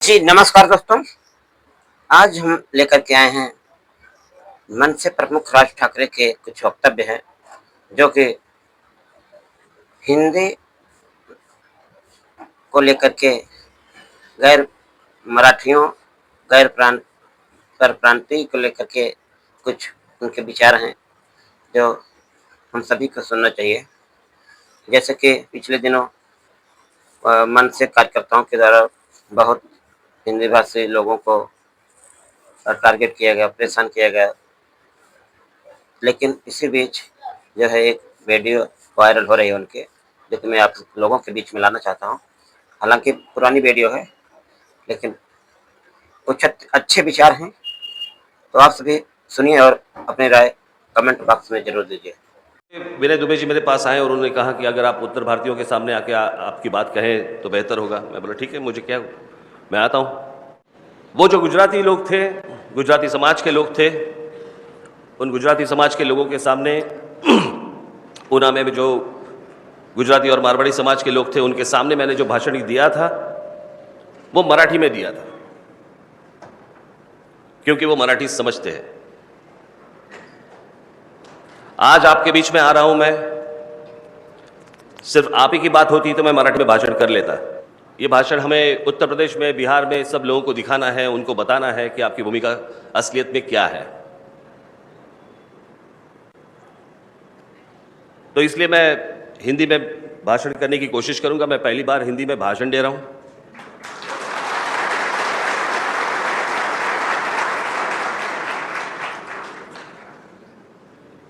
जी, नमस्कार दोस्तों। आज हम लेकर के आए हैं मनसे प्रमुख राज ठाकरे के कुछ वक्तव्य हैं, जो कि हिंदी को लेकर के गैर मराठियों, गैर प्रांत परप्रांतीय को लेकर के कुछ उनके विचार हैं, जो हम सभी को सुनना चाहिए। जैसे कि पिछले दिनों मनसे कार्यकर्ताओं के द्वारा बहुत हिंदी भाषी लोगों को टारगेट किया गया, परेशान किया गया। लेकिन इसी बीच जो है एक वीडियो वायरल हो रही है उनकी, जो कि मैं आप लोगों के बीच में लाना चाहता हूँ। हालाँकि पुरानी वीडियो है, लेकिन कुछ अच्छे विचार हैं, तो आप सभी सुनिए और अपनी राय कमेंट बॉक्स में ज़रूर दीजिए। विनय दुबे जी मेरे पास आए और उन्होंने कहा कि अगर आप उत्तर भारतीयों के सामने आके आपकी बात कहें तो बेहतर होगा। मैं बोला ठीक है, मुझे क्या, मैं आता हूँ। वो जो गुजराती लोग थे, गुजराती समाज के लोग थे, उन गुजराती समाज के लोगों के सामने पूना में जो गुजराती और मारवाड़ी समाज के लोग थे, उनके सामने मैंने जो भाषण दिया था वो मराठी में दिया था, क्योंकि वो मराठी समझते हैं। आज आपके बीच में आ रहा हूं मैं, सिर्फ आप ही की बात होती तो मैं मराठी में भाषण कर लेता। ये भाषण हमें उत्तर प्रदेश में, बिहार में सब लोगों को दिखाना है, उनको बताना है कि आपकी भूमिका असलियत में क्या है। तो इसलिए मैं हिंदी में भाषण करने की कोशिश करूंगा। मैं पहली बार हिंदी में भाषण दे रहा हूं।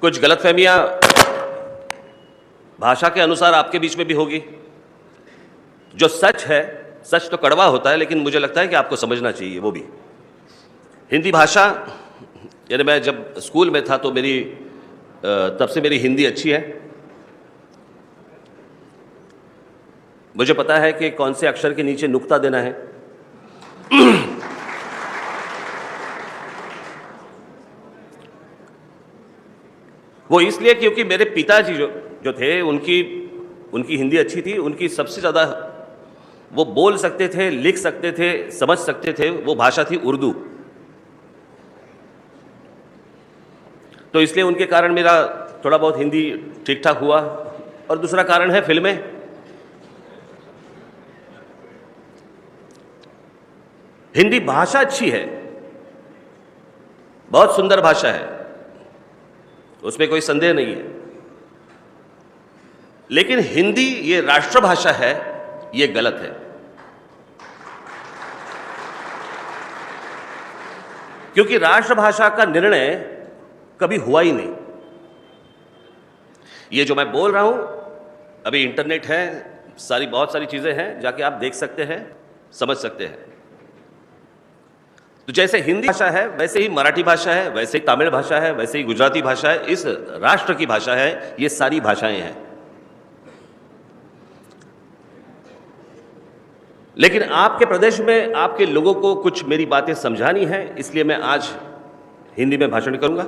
कुछ गलतफहमियां भाषा के अनुसार आपके बीच में भी होगी। जो सच है, सच तो कड़वा होता है, लेकिन मुझे लगता है कि आपको समझना चाहिए वो भी। हिंदी भाषा, यानी मैं जब स्कूल में था तो मेरी तब से मेरी हिंदी अच्छी है। मुझे पता है कि कौन से अक्षर के नीचे नुक्ता देना है। वो इसलिए क्योंकि मेरे पिताजी जो थे, उनकी हिंदी अच्छी थी। उनकी सबसे ज़्यादा, वो बोल सकते थे, लिख सकते थे, समझ सकते थे, वो भाषा थी उर्दू। तो इसलिए उनके कारण मेरा थोड़ा बहुत हिंदी ठीक ठाक हुआ। और दूसरा कारण है फिल्में। हिंदी भाषा अच्छी है, बहुत सुंदर भाषा है, उसमें कोई संदेह नहीं है। लेकिन हिंदी ये राष्ट्रभाषा है, ये गलत है। क्योंकि राष्ट्रभाषा का निर्णय कभी हुआ ही नहीं। ये जो मैं बोल रहा हूं, अभी इंटरनेट है, बहुत सारी चीजें हैं, जाके आप देख सकते हैं, समझ सकते हैं। तो जैसे हिंदी भाषा है, वैसे ही मराठी भाषा है, वैसे ही तमिल भाषा है, वैसे ही गुजराती भाषा है, इस राष्ट्र की भाषा है। ये सारी भाषाएं हैं। लेकिन आपके प्रदेश में आपके लोगों को कुछ मेरी बातें समझानी है, इसलिए मैं आज हिंदी में भाषण करूंगा।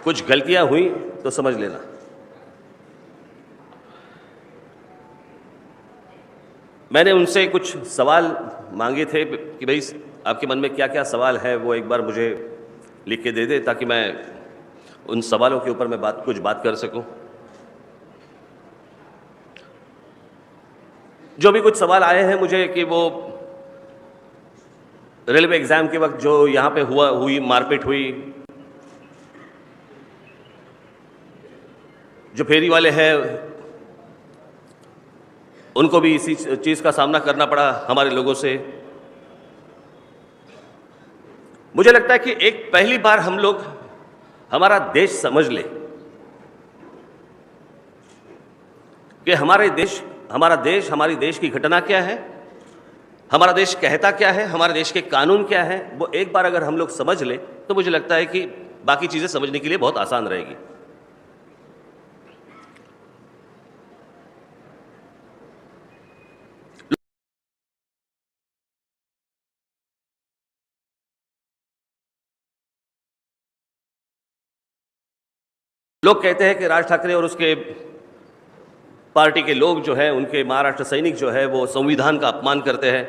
कुछ गलतियां हुई तो समझ लेना। मैंने उनसे कुछ सवाल मांगे थे कि भाई आपके मन में क्या क्या सवाल है, वो एक बार मुझे लिख के दे दे, ताकि मैं उन सवालों के ऊपर मैं कुछ बात कर सकूं। जो भी कुछ सवाल आए हैं मुझे, कि वो रेलवे एग्जाम के वक्त जो यहां पे हुई मारपीट हुई, जो फेरी वाले हैं उनको भी इसी चीज का सामना करना पड़ा हमारे लोगों से। मुझे लगता है कि एक पहली बार हम लोग हमारा देश समझ ले कि हमारा देश, हमारी देश की घटना क्या है, हमारा देश कहता क्या है, हमारे देश के कानून क्या है। वो एक बार अगर हम लोग समझ ले तो मुझे लगता है कि बाकी चीजें समझने के लिए बहुत आसान रहेगी। लोग कहते हैं कि राज ठाकरे और उसके पार्टी के लोग जो हैं, उनके महाराष्ट्र सैनिक जो है वो संविधान का अपमान करते हैं।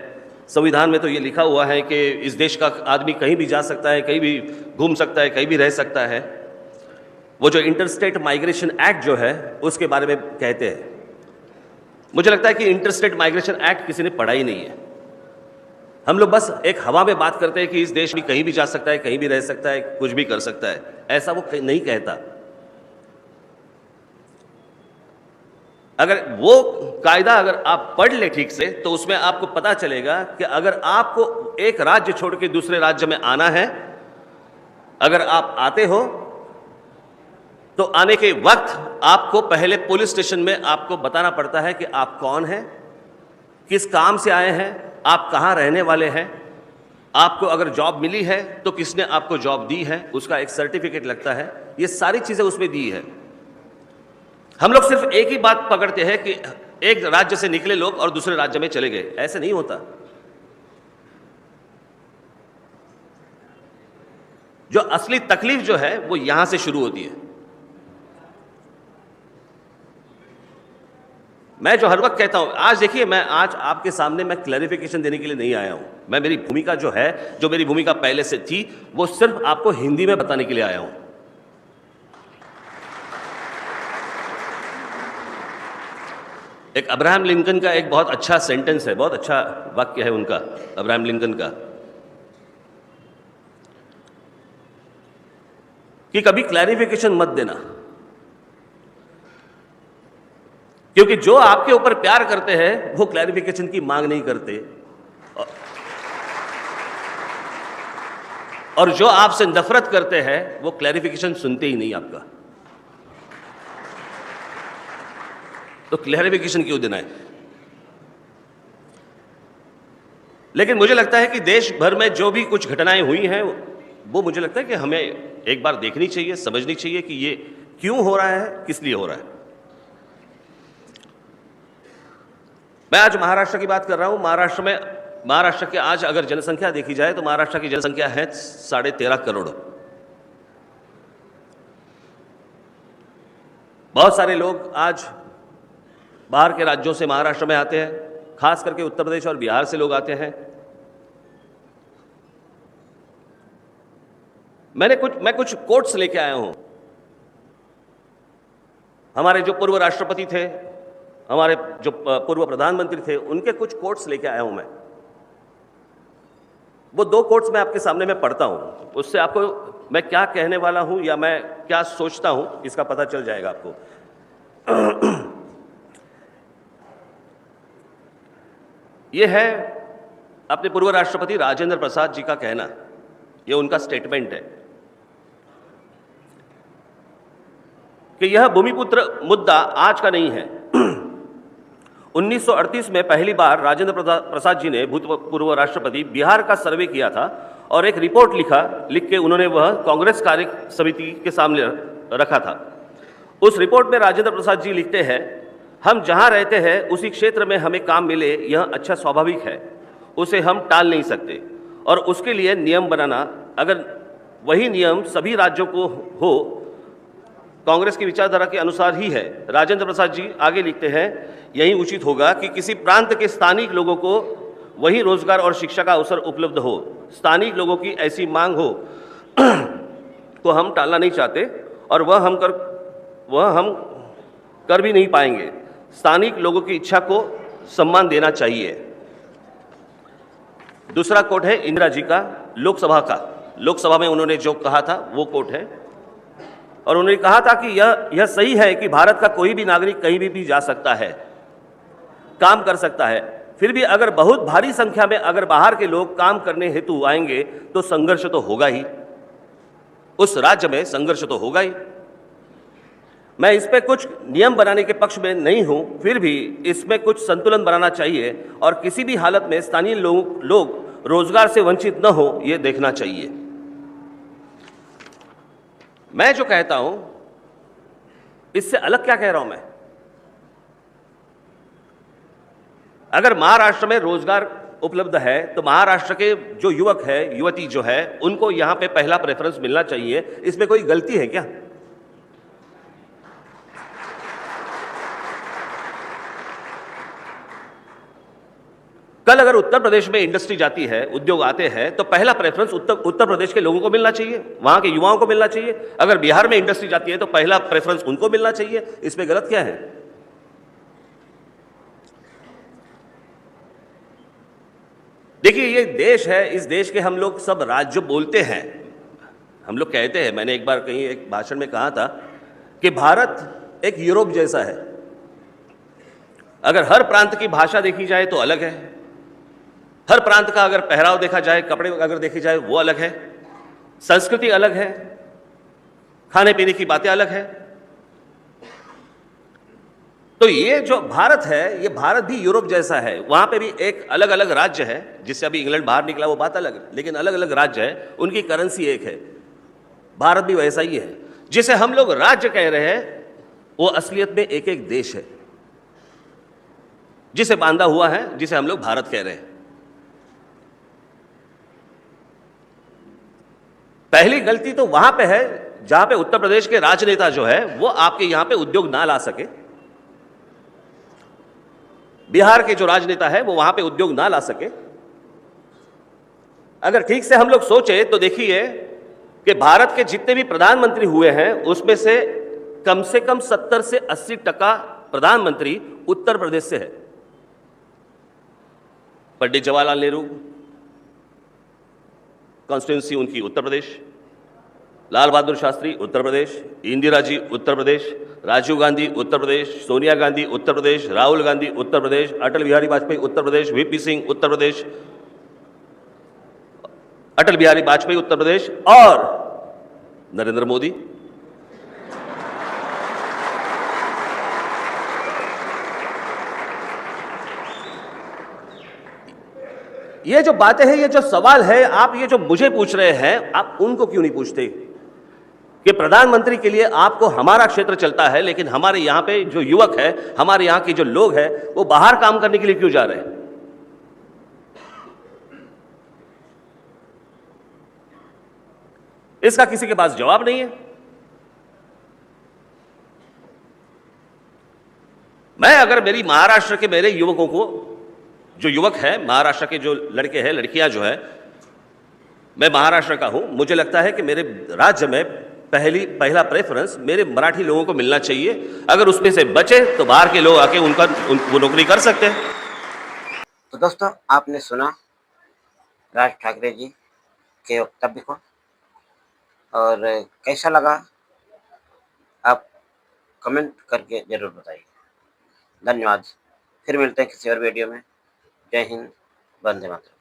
संविधान में तो ये लिखा हुआ है कि इस देश का आदमी कहीं भी जा सकता है, कहीं भी घूम सकता है, कहीं भी रह सकता है। वो जो इंटरस्टेट माइग्रेशन एक्ट जो है उसके बारे में कहते हैं। मुझे लगता है कि इंटरस्टेट माइग्रेशन एक्ट किसी ने पढ़ा ही नहीं है। हम लोग बस एक हवा में बात करते हैं कि इस देश में कहीं भी जा सकता है, कहीं भी रह सकता है, कुछ भी कर सकता है। ऐसा वो नहीं कहता। अगर वो कायदा अगर आप पढ़ ले ठीक से तो उसमें आपको पता चलेगा कि अगर आपको एक राज्य छोड़ के दूसरे राज्य में आना है, अगर आप आते हो तो आने के वक्त आपको पहले पुलिस स्टेशन में आपको बताना पड़ता है कि आप कौन हैं, किस काम से आए हैं, आप कहाँ रहने वाले हैं, आपको अगर जॉब मिली है तो किसने आपको जॉब दी है, उसका एक सर्टिफिकेट लगता है। ये सारी चीज़ें उसमें दी है। हम लोग सिर्फ एक ही बात पकड़ते हैं कि एक राज्य से निकले लोग और दूसरे राज्य में चले गए। ऐसे नहीं होता। जो असली तकलीफ जो है वो यहां से शुरू होती है। मैं जो हर वक्त कहता हूं, आज देखिए, मैं आज आपके सामने मैं क्लैरिफिकेशन देने के लिए नहीं आया हूं। मैं मेरी भूमिका जो है, जो मेरी भूमिका पहले से थी, वो सिर्फ आपको हिंदी में बताने के लिए आया हूं। एक अब्राहम लिंकन का एक बहुत अच्छा सेंटेंस है, बहुत अच्छा वाक्य है उनका, अब्राहम लिंकन का, कि कभी क्लैरिफिकेशन मत देना, क्योंकि जो आपके ऊपर प्यार करते हैं वो क्लैरिफिकेशन की मांग नहीं करते, और जो आपसे नफरत करते हैं वो क्लैरिफिकेशन सुनते ही नहीं आपका। तो क्लैरिफिकेशन क्यों देना है? लेकिन मुझे लगता है कि देश भर में जो भी कुछ घटनाएं हुई हैं वो मुझे लगता है कि हमें एक बार देखनी चाहिए, समझनी चाहिए कि ये क्यों हो रहा है, किस लिए हो रहा है। मैं आज महाराष्ट्र की बात कर रहा हूं। महाराष्ट्र के आज अगर जनसंख्या देखी जाए तो महाराष्ट्र की जनसंख्या है 13.5 करोड़। बहुत सारे लोग आज बाहर के राज्यों से महाराष्ट्र में आते हैं, खास करके उत्तर प्रदेश और बिहार से लोग आते हैं। मैं कुछ कोट्स लेके आया हूं। हमारे जो पूर्व राष्ट्रपति थे, हमारे जो पूर्व प्रधानमंत्री थे, उनके कुछ कोट्स लेके आया हूं मैं। वो 2 कोट्स मैं आपके सामने में पढ़ता हूं, उससे आपको मैं क्या कहने वाला हूं या मैं क्या सोचता हूं इसका पता चल जाएगा आपको। ये है अपने पूर्व राष्ट्रपति राजेंद्र प्रसाद जी का कहना, ये उनका स्टेटमेंट है कि यह भूमिपुत्र मुद्दा आज का नहीं है। 1938 में पहली बार राजेंद्र प्रसाद जी ने, भूतपूर्व राष्ट्रपति, बिहार का सर्वे किया था और एक रिपोर्ट लिख के उन्होंने वह कांग्रेस कार्य समिति के सामने रखा था। उस रिपोर्ट में राजेंद्र प्रसाद जी लिखते हैं, हम जहां रहते हैं उसी क्षेत्र में हमें काम मिले, यह अच्छा स्वाभाविक है, उसे हम टाल नहीं सकते, और उसके लिए नियम बनाना, अगर वही नियम सभी राज्यों को हो, कांग्रेस की विचारधारा के अनुसार ही है। राजेंद्र प्रसाद जी आगे लिखते हैं, यही उचित होगा कि किसी प्रांत के स्थानिक लोगों को वही रोजगार और शिक्षा का अवसर उपलब्ध हो। स्थानिक लोगों की ऐसी मांग हो तो हम टालना नहीं चाहते, और वह हम कर भी नहीं पाएंगे। स्थानिक लोगों की इच्छा को सम्मान देना चाहिए। दूसरा कोट है इंदिरा जी का, लोकसभा में उन्होंने जो कहा था वो कोट है, और उन्होंने कहा था कि यह सही है कि भारत का कोई भी नागरिक कहीं भी जा सकता है, काम कर सकता है, फिर भी अगर बहुत भारी संख्या में अगर बाहर के लोग काम करने हेतु आएंगे तो संघर्ष तो होगा ही, उस राज्य में संघर्ष तो होगा ही। मैं इस पे कुछ नियम बनाने के पक्ष में नहीं हूं, फिर भी इसमें कुछ संतुलन बनाना चाहिए और किसी भी हालत में स्थानीय लोग रोजगार से वंचित न हो, यह देखना चाहिए। मैं जो कहता हूं इससे अलग क्या कह रहा हूं मैं? अगर महाराष्ट्र में रोजगार उपलब्ध है तो महाराष्ट्र के जो युवक है, युवती जो है, उनको यहां पे पहला प्रेफरेंस मिलना चाहिए। इसमें कोई गलती है क्या? कल अगर उत्तर प्रदेश में इंडस्ट्री जाती है, उद्योग आते हैं, तो पहला प्रेफरेंस उत्तर प्रदेश के लोगों को मिलना चाहिए, वहां के युवाओं को मिलना चाहिए। अगर बिहार में इंडस्ट्री जाती है तो पहला प्रेफरेंस उनको मिलना चाहिए। इसमें गलत क्या है? देखिए, ये देश है, इस देश के हम लोग सब राज्य बोलते हैं, हम लोग कहते हैं। मैंने एक बार कहीं एक भाषण में कहा था कि भारत एक यूरोप जैसा है। अगर हर प्रांत की भाषा देखी जाए तो अलग है, हर प्रांत का अगर पहराव देखा जाए, कपड़े अगर देखे जाए वो अलग है, संस्कृति अलग है, खाने पीने की बातें अलग है। तो ये जो भारत है, ये भारत भी यूरोप जैसा है। वहां पे भी एक अलग अलग राज्य है, जिससे अभी इंग्लैंड बाहर निकला वो बात अलग है, लेकिन अलग अलग राज्य है, उनकी करेंसी एक है। भारत भी वैसा ही है। जिसे हम लोग राज्य कह रहे हैं वो असलियत में एक एक देश है, जिसे बांधा हुआ है, जिसे हम लोग भारत कह रहे हैं। पहली गलती तो वहां पे है जहां पे उत्तर प्रदेश के राजनेता जो है वो आपके यहां पे उद्योग ना ला सके। बिहार के जो राजनेता है वो वहां पे उद्योग ना ला सके। अगर ठीक से हम लोग सोचे तो देखिए कि भारत के जितने भी प्रधानमंत्री हुए हैं उसमें से कम 70 से 80% प्रधानमंत्री उत्तर प्रदेश से है। पंडित जवाहरलाल नेहरू कॉन्स्टिट्यूंसी उनकी उत्तर प्रदेश, लाल बहादुर शास्त्री उत्तर प्रदेश, इंदिरा जी उत्तर प्रदेश, राजीव गांधी उत्तर प्रदेश, सोनिया गांधी उत्तर प्रदेश, राहुल गांधी उत्तर प्रदेश, अटल बिहारी वाजपेयी उत्तर प्रदेश, वीपी सिंह उत्तर प्रदेश, अटल बिहारी वाजपेयी उत्तर प्रदेश और नरेंद्र मोदी। ये जो बातें हैं, ये जो सवाल है, आप ये जो मुझे पूछ रहे हैं, आप उनको क्यों नहीं पूछते कि प्रधानमंत्री के लिए आपको हमारा क्षेत्र चलता है, लेकिन हमारे यहां पे जो युवक है, हमारे यहां के जो लोग हैं, वो बाहर काम करने के लिए क्यों जा रहे हैं? इसका किसी के पास जवाब नहीं है। मैं अगर मेरी महाराष्ट्र के मेरे युवकों को, जो युवक है महाराष्ट्र के, जो लड़के हैं लड़कियां जो है, मैं महाराष्ट्र का हूं, मुझे लगता है कि मेरे राज्य में पहला प्रेफरेंस मेरे मराठी लोगों को मिलना चाहिए। अगर उसमें से बचे तो बाहर के लोग आके वो नौकरी कर सकते हैं। तो दोस्तों, आपने सुना राज ठाकरे जी के वक्तव्य को, और कैसा लगा आप कमेंट करके जरूर बताइए। धन्यवाद। फिर मिलते हैं किसी और वीडियो में। जय हिंद, वंदे मातरम।